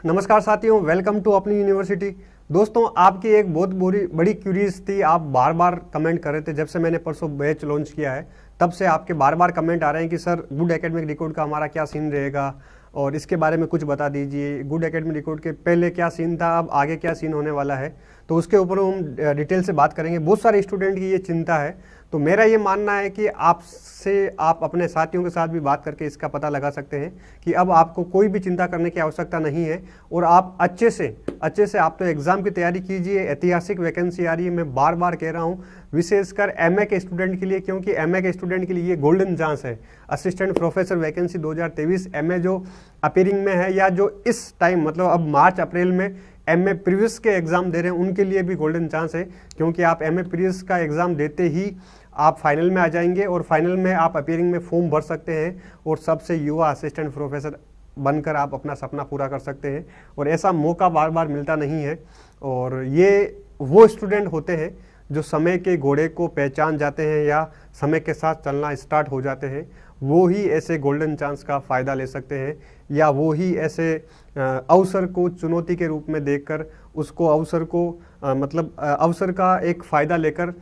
नमस्कार साथियों, welcome to अपनी यूनिवर्सिटी। दोस्तों, आपकी एक बहुत बड़ी क्यूरीज थी। आप बार बार कमेंट कर रहे थे। जब से मैंने परसों बैच लॉन्च किया है तब से आपके बार बार कमेंट आ रहे हैं कि सर गुड एकेडमिक रिकॉर्ड का हमारा क्या सीन रहेगा और इसके बारे में कुछ बता दीजिए। गुड एकेडमिक रिकॉर्ड के पहले क्या सीन था, अब आगे क्या सीन होने वाला है, तो उसके ऊपर हम डिटेल से बात करेंगे। बहुत सारे स्टूडेंट की ये चिंता है, तो मेरा ये मानना है कि आप अपने साथियों के साथ भी बात करके इसका पता लगा सकते हैं कि अब आपको कोई भी चिंता करने की आवश्यकता नहीं है और आप अच्छे से आप तो एग्जाम की तैयारी कीजिए। ऐतिहासिक वैकेंसी आ रही है, मैं बार बार कह रहा हूँ, विशेषकर एमए के स्टूडेंट के लिए, क्योंकि एमए के स्टूडेंट के लिए ये गोल्डन चांस है। असिस्टेंट प्रोफेसर वैकेंसी 2023 एमए जो अपीयरिंग में है, या जो इस टाइम मतलब अब मार्च अप्रैल में एमए प्रीवियस के एग्जाम दे रहे हैं, उनके लिए भी गोल्डन चांस है। क्योंकि आप एमए प्रीवियस का एग्जाम देते ही आप फाइनल में आ जाएंगे और फाइनल में आप अपीयरिंग में फॉर्म भर सकते हैं और सबसे युवा असिस्टेंट प्रोफेसर बनकर आप अपना सपना पूरा कर सकते हैं। और ऐसा मौका बार बार मिलता नहीं है। और ये वो स्टूडेंट होते हैं जो समय के घोड़े को पहचान जाते हैं या समय के साथ चलना स्टार्ट हो जाते हैं। वो ही ऐसे गोल्डन चांस का फ़ायदा ले सकते हैं, या वो ही ऐसे अवसर को चुनौती के रूप में देखकर उसको अवसर को अवसर का एक फ़ायदा लेकर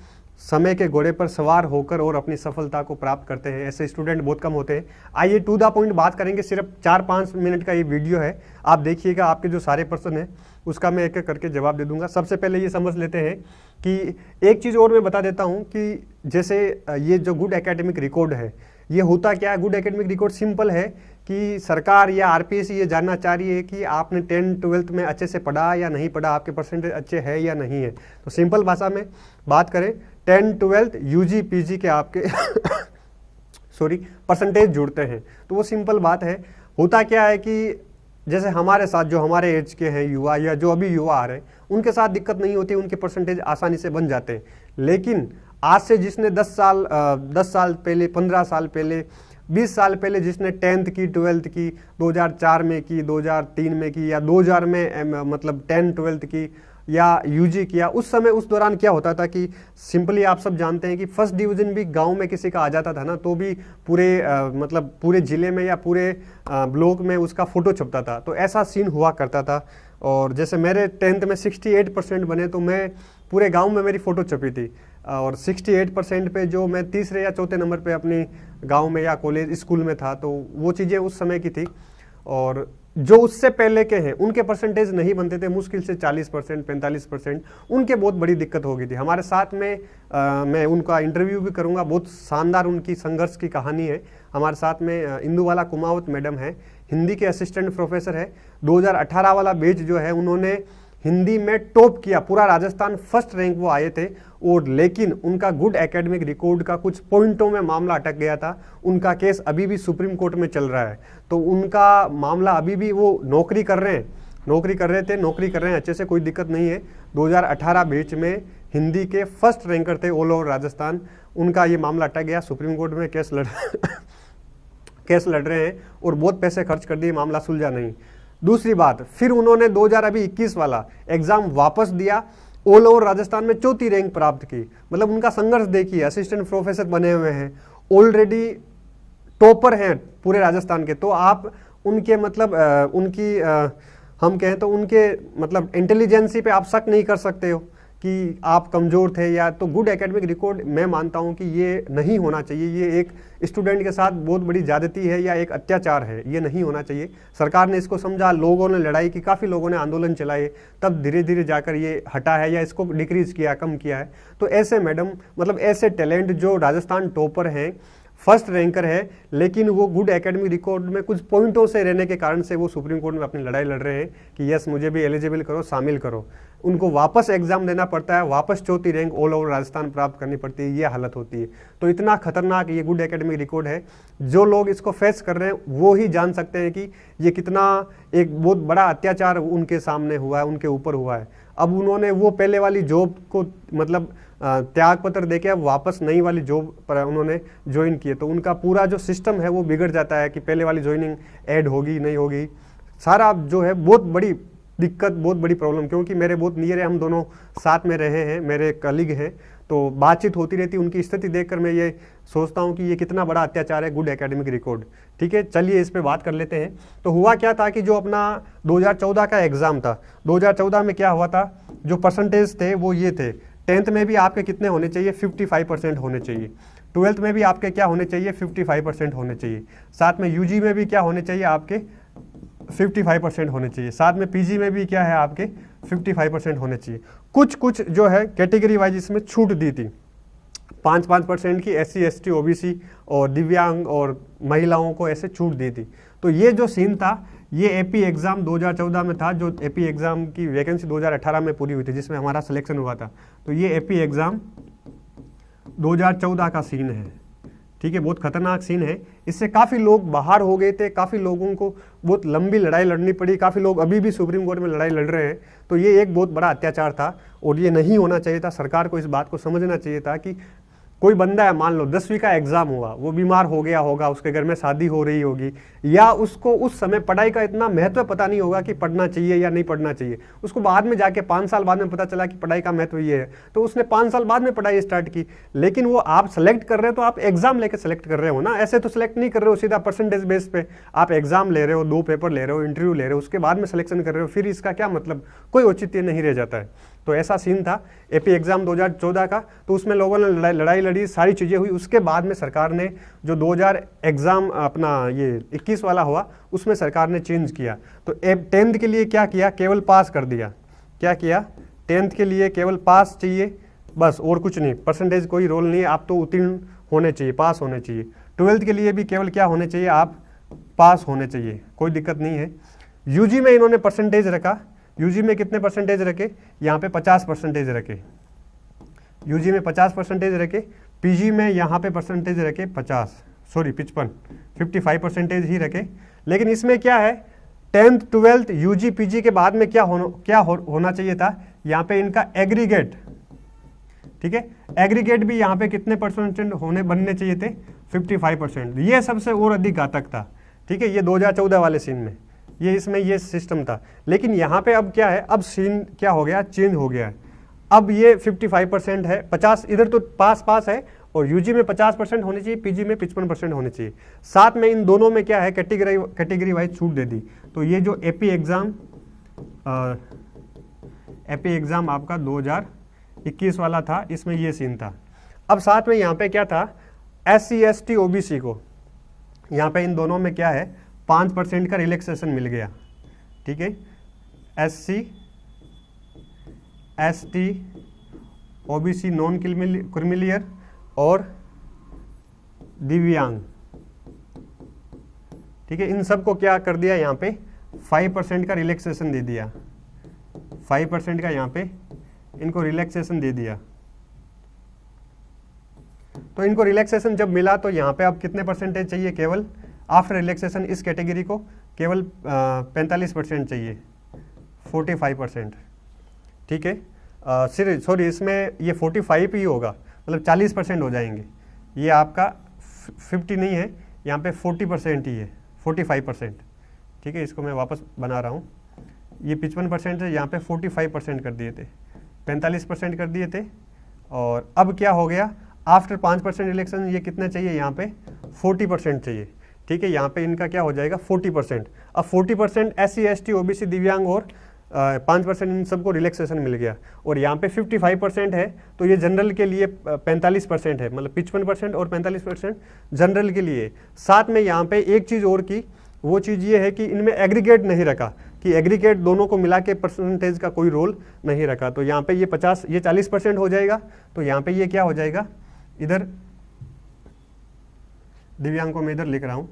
समय के घोड़े पर सवार होकर और अपनी सफलता को प्राप्त करते हैं। ऐसे स्टूडेंट बहुत कम होते हैं। आइए टू द पॉइंट बात करेंगे। सिर्फ 4-5 मिनट का ये वीडियो है, आप देखिएगा। आपके जो सारे प्रश्न हैं उसका मैं एक एक करके जवाब दे दूंगा। सबसे पहले ये समझ लेते हैं कि एक चीज़ और मैं बता देता हूँ कि जैसे ये जो गुड एकेडमिक रिकॉर्ड है, ये होता क्या है। गुड एकेडमिक रिकॉर्ड सिंपल है कि सरकार या आरपीएससी ये जानना चाह रही है कि आपने 10th-12th में अच्छे से पढ़ा या नहीं पढ़ा, आपके परसेंटेज अच्छे है या नहीं है। तो सिंपल भाषा में बात करें, 10th-12th यूजी पीजी के आपके परसेंटेज जुड़ते हैं, तो वो सिंपल बात है। होता क्या है कि जैसे हमारे साथ जो हमारे एज के हैं युवा, या जो अभी युवा आ रहे हैं, उनके साथ दिक्कत नहीं होती, उनके परसेंटेज आसानी से बन जाते हैं। लेकिन आज से जिसने 10 साल पहले, 15 साल पहले, 20 साल पहले जिसने 10th की, 12th की, 2004 में की, 2003 में की, या 2000 में मतलब 10th-12th की, या यूजी किया, उस समय उस दौरान क्या होता था कि सिंपली आप सब जानते हैं कि फर्स्ट डिवीज़न भी गांव में किसी का आ जाता था ना, तो भी पूरे ज़िले में या पूरे ब्लॉक में उसका फ़ोटो छपता था। तो ऐसा सीन हुआ करता था। और जैसे मेरे 10th में 68% बने, तो मैं पूरे गांव में मेरी फ़ोटो छपी थी। और 68% पे जो मैं तीसरे या चौथे नंबर पे अपनी गांव में या कॉलेज स्कूल में था, तो वो चीज़ें उस समय की थी। और जो उससे पहले के हैं उनके परसेंटेज नहीं बनते थे, मुश्किल से 40%, 45%, उनके बहुत बड़ी दिक्कत हो गई थी। हमारे साथ में मैं उनका इंटरव्यू भी करूंगा, बहुत शानदार उनकी संघर्ष की कहानी है। हमारे साथ में इंदुबाला कुमावत मैडम है, हिंदी के असिस्टेंट प्रोफेसर है। 2018 वाला बैच जो है, उन्होंने हिंदी में टॉप किया, पूरा राजस्थान फर्स्ट रैंक वो आए थे। और लेकिन उनका गुड एकेडमिक रिकॉर्ड का कुछ पॉइंटों में मामला अटक गया था। उनका केस अभी भी सुप्रीम कोर्ट में चल रहा है, तो उनका मामला अभी भी, वो नौकरी कर रहे हैं अच्छे से, कोई दिक्कत नहीं है। 2018 बैच में हिंदी के फर्स्ट रैंकर थे ऑल ओवर राजस्थान। उनका ये मामला अटक गया, सुप्रीम कोर्ट में केस लड़ रहे हैं और बहुत पैसे खर्च कर दिए, मामला सुलझा नहीं। दूसरी बात, फिर उन्होंने 2021 वाला एग्जाम वापस दिया, ऑल ओवर राजस्थान में 4थी रैंक प्राप्त की। मतलब उनका संघर्ष देखिए, असिस्टेंट प्रोफेसर बने हुए हैं, ऑलरेडी टॉपर हैं पूरे राजस्थान के। तो आप उनके हम कहें तो उनके इंटेलिजेंसी पे आप शक नहीं कर सकते हो कि आप कमज़ोर थे या। तो गुड एकेडमिक रिकॉर्ड मैं मानता हूं कि ये नहीं होना चाहिए। ये एक स्टूडेंट के साथ बहुत बड़ी ज़्यादती है या एक अत्याचार है, ये नहीं होना चाहिए। सरकार ने इसको समझा, लोगों ने लड़ाई की, काफ़ी लोगों ने आंदोलन चलाए, तब धीरे धीरे जाकर ये हटा है या इसको डिक्रीज किया, कम किया है। तो ऐसे मैडम ऐसे टैलेंट जो राजस्थान टॉपर हैं, फर्स्ट रैंकर है, लेकिन वो गुड एकेडमिक रिकॉर्ड में कुछ पॉइंटों से रहने के कारण से वो सुप्रीम कोर्ट में अपनी लड़ाई लड़ रहे हैं कि यस मुझे भी एलिजिबल करो, शामिल करो। उनको वापस एग्जाम देना पड़ता है, वापस 4थी रैंक ऑल ओवर राजस्थान प्राप्त करनी पड़ती है, ये हालत होती है। तो इतना खतरनाक ये गुड एकेडमिक रिकॉर्ड है। जो लोग इसको फेस कर रहे हैं वो ही जान सकते हैं कि ये कितना एक बहुत बड़ा अत्याचार उनके सामने हुआ है, उनके ऊपर हुआ है। अब उन्होंने वो पहले वाली जॉब को त्याग पत्र देके अब वापस नई वाली जॉब पर उन्होंने ज्वाइन किए, तो उनका पूरा जो सिस्टम है वो बिगड़ जाता है कि पहले वाली ज्वाइनिंग ऐड होगी नहीं होगी, सारा जो है बहुत बड़ी दिक्कत, बहुत बड़ी प्रॉब्लम। क्योंकि मेरे बहुत नियर है, हम दोनों साथ में रहे हैं, मेरे कलीग हैं, तो बातचीत होती रहती, उनकी स्थिति देखकर मैं ये सोचता हूँ कि ये कितना बड़ा अत्याचार है गुड एकेडमिक रिकॉर्ड। ठीक है, चलिए इस पे बात कर लेते हैं। तो हुआ क्या था कि जो अपना 2014 का एग्ज़ाम था, 2014 में क्या हुआ था, जो परसेंटेज थे वो ये थे, 10th में भी आपके कितने होने चाहिए, 55% होने चाहिए, 12th में भी आपके क्या होने चाहिए, 55% होने चाहिए, साथ में यूजी में भी क्या होने चाहिए आपके 55% होने चाहिए, साथ में पीजी में भी क्या है आपके 55% होने चाहिए। कुछ कुछ जो है कैटेगरी वाइज इसमें छूट दी थी, 5% की SC ST OBC और दिव्यांग और महिलाओं को ऐसे छूट दी थी। तो ये जो सीन था ये एपी एग्ज़ाम 2014 में था, जो एपी एग्ज़ाम की वैकेंसी 2018 में पूरी हुई थी जिसमें हमारा सिलेक्शन हुआ था। तो ये एपी एग्ज़ाम 2014 का सीन है। ठीक है, बहुत खतरनाक सीन है। इससे काफ़ी लोग बाहर हो गए थे, काफ़ी लोगों को बहुत लंबी लड़ाई लड़नी पड़ी, काफ़ी लोग अभी भी सुप्रीम कोर्ट में लड़ाई लड़ रहे हैं। तो ये एक बहुत बड़ा अत्याचार था और ये नहीं होना चाहिए था। सरकार को इस बात को समझना चाहिए था कि कोई बंदा है, मान लो 10वीं का एग्जाम हुआ, वो बीमार हो गया होगा, उसके घर में शादी हो रही होगी, या उसको उस समय पढ़ाई का इतना महत्व पता नहीं होगा कि पढ़ना चाहिए या नहीं पढ़ना चाहिए। उसको बाद में जाके 5 साल बाद में पता चला कि पढ़ाई का महत्व ये है, तो उसने 5 साल बाद में पढ़ाई स्टार्ट की। लेकिन वो आप सेलेक्ट कर रहे हो तो आप एग्जाम लेके सेलेक्ट कर रहे हो ना, ऐसे तो सेलेक्ट नहीं कर रहे हो सीधा परसेंटेज बेस पे। आप एग्जाम ले रहे हो, 2 पेपर ले रहे हो, इंटरव्यू ले रहे हो, उसके बाद में सिलेक्शन कर रहे हो, फिर इसका क्या मतलब, कोई औचित्य नहीं रह जाता है। तो ऐसा सीन था एपी एग्जाम 2014 का। तो उसमें लोगों ने लड़ाई लड़ी, सारी चीज़ें हुई। उसके बाद में सरकार ने जो 2000 एग्ज़ाम अपना ये 21 वाला हुआ, उसमें सरकार ने चेंज किया। तो 10th के लिए क्या किया, केवल पास कर दिया। क्या किया, 10th के लिए केवल पास चाहिए बस, और कुछ नहीं, परसेंटेज कोई रोल नहीं है, आप तो उत्तीर्ण होने चाहिए, पास होने चाहिए। 12th के लिए भी केवल क्या होने चाहिए, आप पास होने चाहिए, कोई दिक्कत नहीं है। यूजी में इन्होंने परसेंटेज रखा, यूजी में कितने परसेंटेज रखे, यहाँ पे 50% रखे, यूजी में 50% रखे, पीजी में यहाँ पे परसेंटेज रखे 55% ही रखे। लेकिन इसमें क्या है, 10th 12th यूजी पीजी के बाद में क्या होना चाहिए था, यहाँ पे इनका एग्रीगेट। ठीक है, एग्रीगेट भी यहाँ पे कितने परसेंट बनने चाहिए थे, 55%। ये सबसे और अधिक घातक था। ठीक है, ये 2014 वाले सीन में ये इसमें ये सिस्टम था। लेकिन यहाँ पे अब क्या है, अब सीन क्या हो गया, चेंज हो गया है। अब ये 55% है, 50 इधर तो पास है, और यूजी में 50% होनी चाहिए, पीजी में 55% होनी चाहिए। साथ में इन दोनों में क्या है, कैटेगरी वाइज छूट दे दी। तो ये जो एपी एग्ज़ाम आपका 2021 वाला था, इसमें ये सीन था। अब साथ में यहाँ पे क्या था, SC ST OBC को यहाँ पे इन दोनों में क्या है, 5% का रिलैक्सेशन मिल गया। ठीक है, SC ST OBC non creamy layer और दिव्यांग। ठीक है, इन सब को क्या कर दिया, यहाँ पे 5% का रिलैक्सेशन दे दिया, 5% का यहाँ पे इनको रिलैक्सेशन दे दिया। तो इनको रिलैक्सेशन जब मिला तो यहाँ पे अब कितने परसेंटेज चाहिए, केवल आफ्टर रिलैक्सेशन इस कैटेगरी को केवल 45% चाहिए, 45%। ठीक है, सॉरी इसमें ये 45 ही होगा, मतलब 40% हो जाएंगे। ये आपका 50 नहीं है, यहाँ पे 40% ही है, 45%। ठीक है, इसको मैं वापस बना रहा हूँ, ये 55% है, यहाँ पे 45% कर दिए थे, 45% कर दिए थे। और अब क्या हो गया, आफ्टर 5% रिलैक्सेशन ये कितना चाहिए, यहाँ पे 40% चाहिए। ठीक है, यहाँ पे इनका क्या हो जाएगा, 40%। अब 40% SC ST OBC दिव्यांग और 5% इन सबको रिलैक्सेशन मिल गया। और यहाँ पे 55% है, तो ये जनरल के लिए 45% है, मतलब 55% और 45% जनरल के लिए। साथ में यहाँ पे एक चीज़ और की, वो चीज़ ये है कि इनमें एग्रीगेट नहीं रखा, कि एग्रीगेट दोनों को मिला के परसेंटेज का कोई रोल नहीं रखा। तो यहाँ पे ये 40% हो जाएगा। तो यहाँ पे ये क्या हो जाएगा, इधर दिव्यांग को मैं इधर लिख रहा हूँ।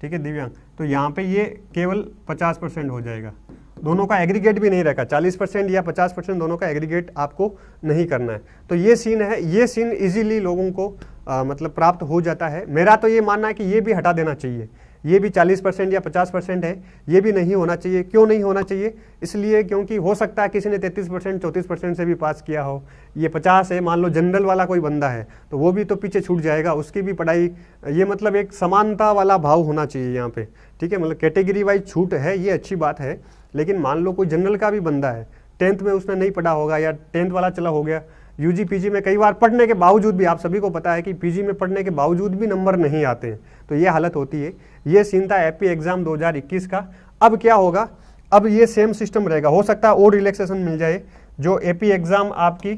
ठीक है, दिव्यांग, तो यहाँ पे ये केवल 50% हो जाएगा। दोनों का एग्रीगेट भी नहीं रखा, 40% या 50% दोनों का एग्रीगेट आपको नहीं करना है। तो ये सीन है, ये सीन इजीली लोगों को मतलब प्राप्त हो जाता है। मेरा तो ये मानना है कि ये भी हटा देना चाहिए, ये भी 40% या 50% है, ये भी नहीं होना चाहिए। क्यों नहीं होना चाहिए, इसलिए क्योंकि हो सकता है किसी ने 33% 34% से भी पास किया हो, ये 50 है, मान लो जनरल वाला कोई बंदा है तो वो भी तो पीछे छूट जाएगा, उसकी भी पढ़ाई। ये मतलब एक समानता वाला भाव होना चाहिए यहाँ पे। ठीक है, मतलब कैटेगरी वाइज छूट है, ये अच्छी बात है। लेकिन मान लो कोई जनरल का भी बंदा है, 10th में उसने नहीं पढ़ा होगा या 10th वाला चला हो गया, यूजी पीजी में कई बार पढ़ने के बावजूद भी, आप सभी को पता है कि पीजी में पढ़ने के बावजूद भी नंबर नहीं आते हैं, तो ये हालत होती है। ये सीन था एपी एग्जाम 2021 का। अब क्या होगा, अब ये सेम सिस्टम रहेगा, हो सकता है और रिलैक्सेशन मिल जाए। जो एपी एग्जाम आपकी,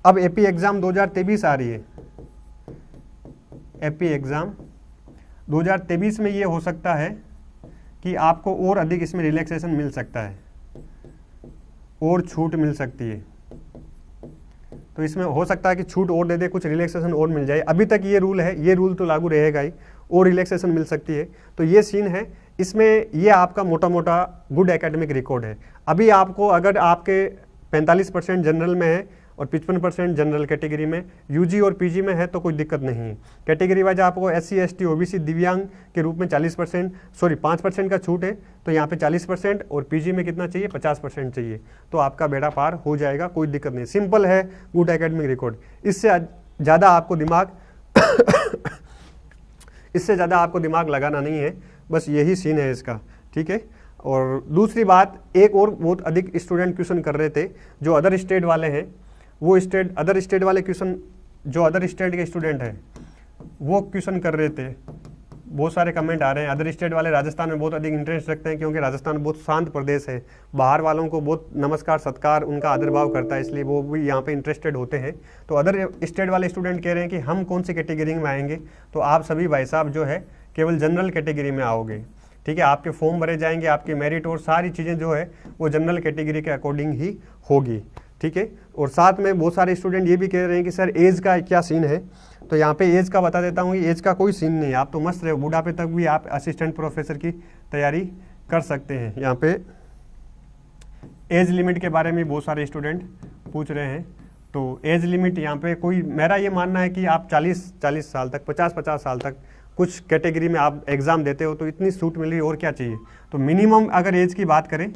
अब एपी एग्जाम 2023 आ रही है, एपी एग्जाम 2023 में ये हो सकता है कि आपको और अधिक इसमें रिलैक्सेशन मिल सकता है और छूट मिल सकती है, तो इसमें हो सकता है कि छूट और दे दे, कुछ रिलैक्सेशन और मिल जाए। अभी तक ये रूल है, ये रूल तो लागू रहेगा ही, और रिलैक्सेशन मिल सकती है। तो ये सीन है इसमें, ये आपका मोटा मोटा गुड एकेडमिक रिकॉर्ड है। अभी आपको अगर आपके 45% जनरल में है और 55% जनरल कैटेगरी में, यूजी और पीजी में है तो कोई दिक्कत नहीं है। कैटेगरी वाइज आपको एससी एसटी ओबीसी दिव्यांग के रूप में 5% का छूट है, तो यहाँ पे 40%, और पीजी में कितना चाहिए, 50% चाहिए, तो आपका बेड़ा पार हो जाएगा, कोई दिक्कत नहीं। सिंपल है गुड एकेडमिक रिकॉर्ड, इससे ज़्यादा आपको दिमाग लगाना नहीं है, बस यही सीन है इसका, ठीक है। और दूसरी बात, एक और बहुत अधिक स्टूडेंट क्वेश्चन कर रहे थे जो अदर स्टेट वाले हैं, वो अदर स्टेट वाले क्वेश्चन, जो अदर स्टेट के स्टूडेंट हैं वो क्वेश्चन कर रहे थे। बहुत सारे कमेंट आ रहे हैं, अदर स्टेट वाले राजस्थान में बहुत अधिक इंटरेस्ट रखते हैं, क्योंकि राजस्थान बहुत शांत प्रदेश है, बाहर वालों को बहुत नमस्कार सत्कार, उनका आदर भाव करता है, इसलिए वो भी यहाँ पे इंटरेस्टेड होते हैं। तो अदर स्टेट वाले स्टूडेंट कह रहे हैं कि हम कौन सी कैटेगरी में आएंगे, तो आप सभी भाई साहब जो है केवल जनरल कैटेगरी में आओगे, ठीक है। आपके फॉर्म भरे जाएंगे, आपकी मेरिट और सारी चीज़ें जो है वो जनरल कैटेगरी के अकॉर्डिंग ही होगी, ठीक है। और साथ में बहुत सारे स्टूडेंट ये भी कह रहे हैं कि सर एज का क्या सीन है, तो यहाँ पे एज का बता देता हूँ कि एज का कोई सीन नहीं है, आप तो मस्त रहे, बुढ़ापे तक भी आप असिस्टेंट प्रोफेसर की तैयारी कर सकते हैं। यहाँ पे एज लिमिट के बारे में बहुत सारे स्टूडेंट पूछ रहे हैं, तो एज लिमिट यहाँ पे कोई, मेरा ये मानना है कि आप 40 साल तक, 50 साल तक कुछ कैटेगरी में आप एग्ज़ाम देते हो तो इतनी छूट मिल रही, और क्या चाहिए। तो मिनिमम अगर एज की बात करें,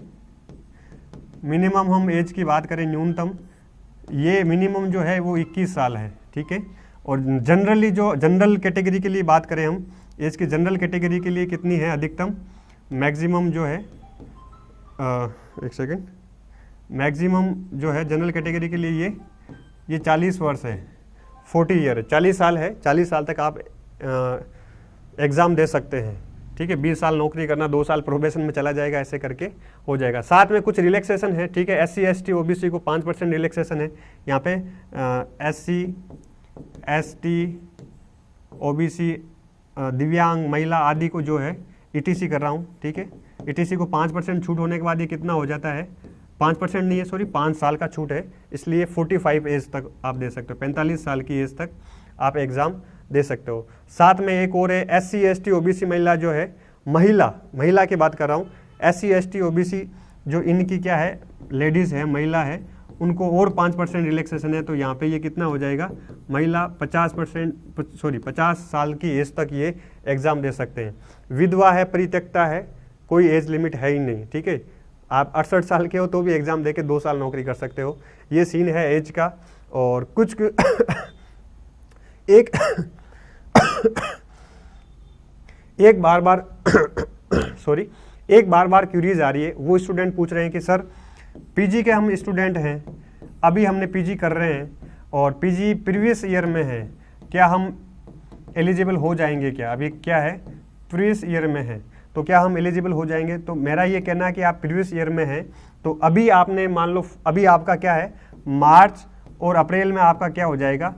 मिनिमम हम एज की बात करें, न्यूनतम ये मिनिमम जो है वो 21 साल है, ठीक है। और जनरली जो जनरल कैटेगरी के लिए बात करें हम, एज की जनरल कैटेगरी के लिए कितनी है अधिकतम, मैक्सिमम जो है एक सेकेंड, मैक्सिमम जो है जनरल कैटेगरी के लिए ये 40 वर्ष है, 40 ईयर है, 40 साल है, 40 साल तक आप एग्ज़ाम दे सकते हैं, ठीक है। 20 साल नौकरी करना, 2 साल प्रोबेशन में चला जाएगा, ऐसे करके हो जाएगा। साथ में कुछ रिलैक्सेशन है, ठीक है। एससी एसटी ओबीसी को 5% रिलैक्सेशन है यहाँ पे, एससी एसटी ओबीसी दिव्यांग महिला आदि को जो है ईटीसी कर रहा हूँ, ठीक है। ईटीसी को 5% छूट होने के बाद ये कितना हो जाता है, 5% नहीं है सॉरी, 5 साल का छूट है, इसलिए 45 एज तक आप दे सकते हो, 45 साल की एज तक आप एग्ज़ाम दे सकते हो। साथ में एक और है एससी एसटी ओबीसी महिला जो है, महिला की बात कर रहा हूँ, एससी एसटी ओबीसी जो इनकी क्या है, लेडीज़ है, महिला है, उनको और 5% रिलैक्सेशन है, तो यहाँ पे ये कितना हो जाएगा, महिला 50 साल की एज तक ये एग्ज़ाम दे सकते हैं। विधवा है, परित्यक्ता है, कोई एज लिमिट है ही नहीं, ठीक है। आप 68 साल के हो तो भी एग्ज़ाम दे के 2 साल नौकरी कर सकते हो, ये सीन है एज का। और कुछ एक बार बार क्यूरीज आ रही है, वो स्टूडेंट पूछ रहे हैं कि सर पीजी के हम स्टूडेंट हैं, अभी हमने पीजी कर रहे हैं और पीजी प्रीवियस ईयर में है, क्या हम एलिजिबल हो जाएंगे क्या, अभी क्या है प्रीवियस ईयर में है, तो क्या हम एलिजिबल हो जाएंगे। तो मेरा ये कहना है कि आप प्रीवियस ईयर में हैं, तो अभी आपने मान लो, अभी आपका क्या है, मार्च और अप्रैल में आपका क्या हो जाएगा,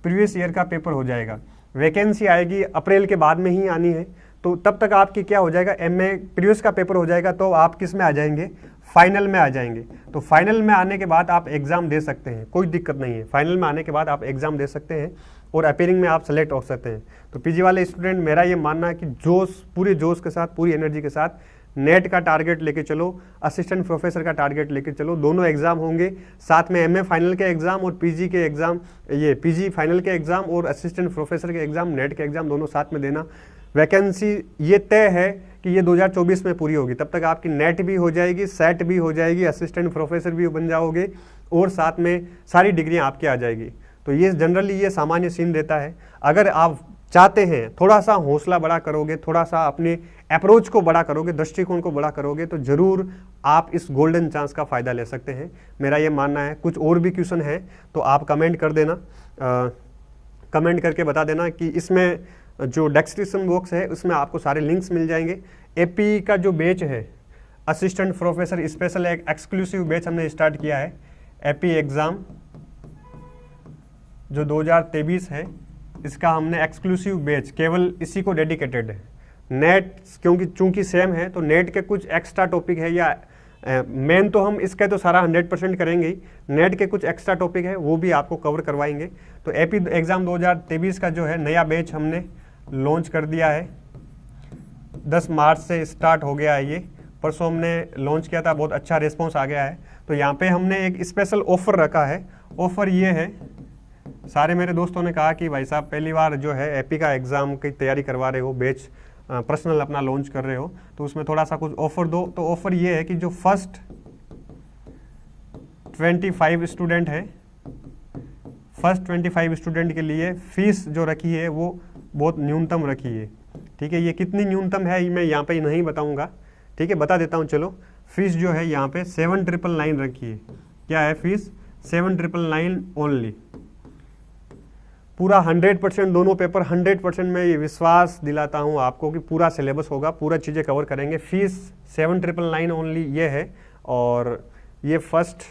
प्रीवियस ईयर का पेपर हो जाएगा। वैकेंसी आएगी अप्रैल के बाद में ही आनी है, तो तब तक आपकी क्या हो जाएगा, एमए प्रीवियस का पेपर हो जाएगा, तो आप किस में आ जाएंगे, फाइनल में आ जाएंगे। तो फाइनल में आने के बाद आप एग्ज़ाम दे सकते हैं, कोई दिक्कत नहीं है, फाइनल में आने के बाद आप एग्ज़ाम दे सकते हैं और अपीयरिंग में आप सेलेक्ट हो सकते हैं। तो पीजी वाले स्टूडेंट, मेरा ये मानना है कि पूरे जोश के साथ, पूरी एनर्जी के साथ नेट का टारगेट लेके चलो, असिस्टेंट प्रोफेसर का टारगेट लेके चलो, दोनों एग्जाम होंगे, साथ में एमए फाइनल के एग्जाम और पीजी के एग्जाम, ये पीजी फाइनल के एग्जाम और असिस्टेंट प्रोफेसर के एग्जाम, नेट के एग्जाम दोनों साथ में देना। वैकेंसी ये तय है कि ये 2024 में पूरी होगी, तब तक आपकी नेट भी हो जाएगी, सेट भी हो जाएगी, असिस्टेंट प्रोफेसर भी बन जाओगे और साथ में सारी डिग्रियाँ आपकी आ जाएगी। तो ये जनरली ये सामान्य सीन रहता है। अगर आप चाहते हैं, थोड़ा सा हौसला बड़ा करोगे, थोड़ा सा अपने अप्रोच को बड़ा करोगे, दृष्टिकोण को बड़ा करोगे, तो जरूर आप इस गोल्डन चांस का फायदा ले सकते हैं, मेरा ये मानना है। कुछ और भी क्वेश्चन है तो आप कमेंट कर देना, कमेंट करके बता देना कि इसमें जो डिस्क्रिप्शन बॉक्स है उसमें आपको सारे लिंक्स मिल जाएंगे। एपी का जो बैच है असिस्टेंट प्रोफेसर स्पेशल, एक एक्सक्लूसिव बैच हमने स्टार्ट किया है। एपी एग्ज़ाम जो 2023 है, इसका हमने एक्सक्लूसिव बैच केवल इसी को डेडिकेटेड है। नेट क्योंकि चूंकि सेम है तो नेट के कुछ एक्स्ट्रा टॉपिक है, या मेन तो हम इसका तो सारा 100% करेंगे ही, नेट के कुछ एक्स्ट्रा टॉपिक है वो भी आपको कवर करवाएंगे। तो एपी एग्ज़ाम 2023 का जो है नया बैच हमने लॉन्च कर दिया है, 10 मार्च से स्टार्ट हो गया है। ये परसों हमने लॉन्च किया था, बहुत अच्छा रिस्पॉन्स आ गया है। तो यहाँ पे हमने एक स्पेशल ऑफ़र रखा है। ऑफ़र ये है, सारे मेरे दोस्तों ने कहा कि भाई साहब पहली बार जो है एपी का एग्ज़ाम की तैयारी करवा रहे हो, बैच पर्सनल अपना लॉन्च कर रहे हो, तो उसमें थोड़ा सा कुछ ऑफ़र दो। तो ऑफ़र ये है कि जो फर्स्ट 25 स्टूडेंट है, फर्स्ट 25 स्टूडेंट के लिए फ़ीस जो रखी है वो बहुत न्यूनतम रखी है। ठीक है, ये कितनी न्यूनतम है ये मैं यहाँ पे नहीं बताऊँगा, ठीक है, बता देता हूँ। चलो, फ़ीस जो है यहाँ पे 7,999 रखी है। क्या है फ़ीस? 7,999 ओनली। पूरा 100% दोनों पेपर 100% मैं ये विश्वास दिलाता हूँ आपको कि पूरा सिलेबस होगा, पूरा चीज़ें कवर करेंगे। फ़ीस 7,999 ओनली ये है, और ये फर्स्ट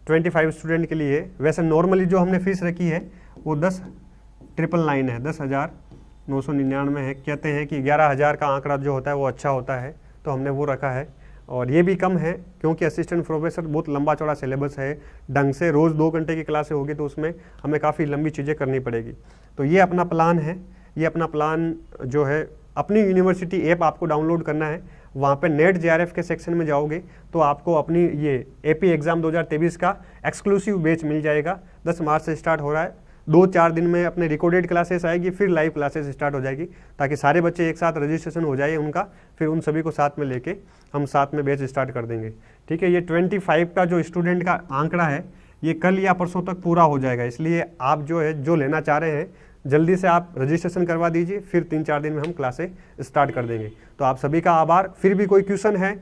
25 स्टूडेंट के लिए है। वैसे नॉर्मली जो हमने फ़ीस रखी है वो 10,999 है, 10,999 है। कहते हैं कि 11,000 का आंकड़ा जो होता है वो अच्छा होता है, तो हमने वो रखा है। और ये भी कम है क्योंकि असिस्टेंट प्रोफेसर बहुत लंबा चौड़ा सिलेबस है, ढंग से रोज़ 2 घंटे की क्लासें होगी तो उसमें हमें काफ़ी लंबी चीज़ें करनी पड़ेगी। तो ये अपना प्लान है। ये अपना प्लान जो है, अपनी यूनिवर्सिटी ऐप आपको डाउनलोड करना है, वहाँ पे नेट जेआरएफ के सेक्शन में जाओगे तो आपको अपनी ये एपी एग्ज़ाम 2023 का एक्सक्लूसिव बैच मिल जाएगा। 10 मार्च से स्टार्ट हो रहा है, 2-4 दिन में अपने रिकॉर्डेड क्लासेस आएगी, फिर लाइव क्लासेस स्टार्ट हो जाएगी, ताकि सारे बच्चे एक साथ रजिस्ट्रेशन हो जाए उनका, फिर उन सभी को साथ में लेके हम साथ में बैच स्टार्ट कर देंगे। ठीक है, ये 25 का जो स्टूडेंट का आंकड़ा है ये कल या परसों तक पूरा हो जाएगा, इसलिए आप जो है जो लेना चाह रहे हैं जल्दी से आप रजिस्ट्रेशन करवा दीजिए, फिर 3-4 दिन में हम क्लासें स्टार्ट कर देंगे। तो आप सभी का आभार। फिर भी कोई क्वेश्चन है,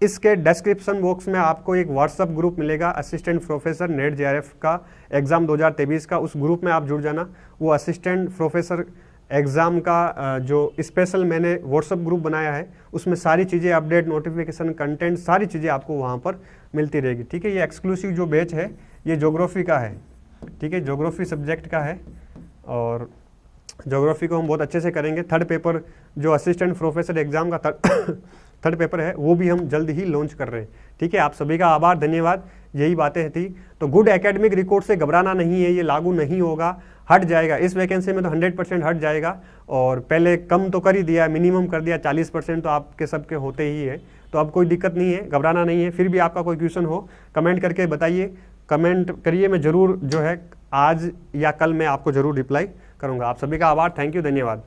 इसके डिस्क्रिप्शन बॉक्स में आपको एक व्हाट्सअप ग्रुप मिलेगा, असिस्टेंट प्रोफेसर नेट जेआरएफ का एग्ज़ाम 2023 का, उस ग्रुप में आप जुड़ जाना। वो असिस्टेंट प्रोफेसर एग्ज़ाम का जो स्पेशल मैंने व्हाट्सअप ग्रुप बनाया है, उसमें सारी चीज़ें, अपडेट, नोटिफिकेशन, कंटेंट, सारी चीज़ें आपको वहाँ पर मिलती रहेगी। ठीक है, ये एक्सक्लूसिव जो बैच है ये ज्योग्राफी का है। ठीक है, ज्योग्राफी सब्जेक्ट का है, और ज्योग्राफी को हम बहुत अच्छे से करेंगे। थर्ड पेपर जो असिस्टेंट प्रोफेसर एग्ज़ाम का थर्ड पेपर है वो भी हम जल्द ही लॉन्च कर रहे हैं। ठीक है, आप सभी का आभार, धन्यवाद। यही बातें थी। तो गुड एकेडमिक रिकॉर्ड से घबराना नहीं है, ये लागू नहीं होगा, हट जाएगा इस वैकेंसी में तो 100% हट जाएगा। और पहले कम तो कर ही दिया, मिनिमम कर दिया, 40% तो आपके सबके होते ही है, तो अब कोई दिक्कत नहीं है, घबराना नहीं है। फिर भी आपका कोई क्वेश्चन हो कमेंट करके बताइए, कमेंट करिए, मैं ज़रूर जो है आज या कल मैं आपको ज़रूर रिप्लाई करूँगा। आप सभी का आभार, थैंक यू, धन्यवाद।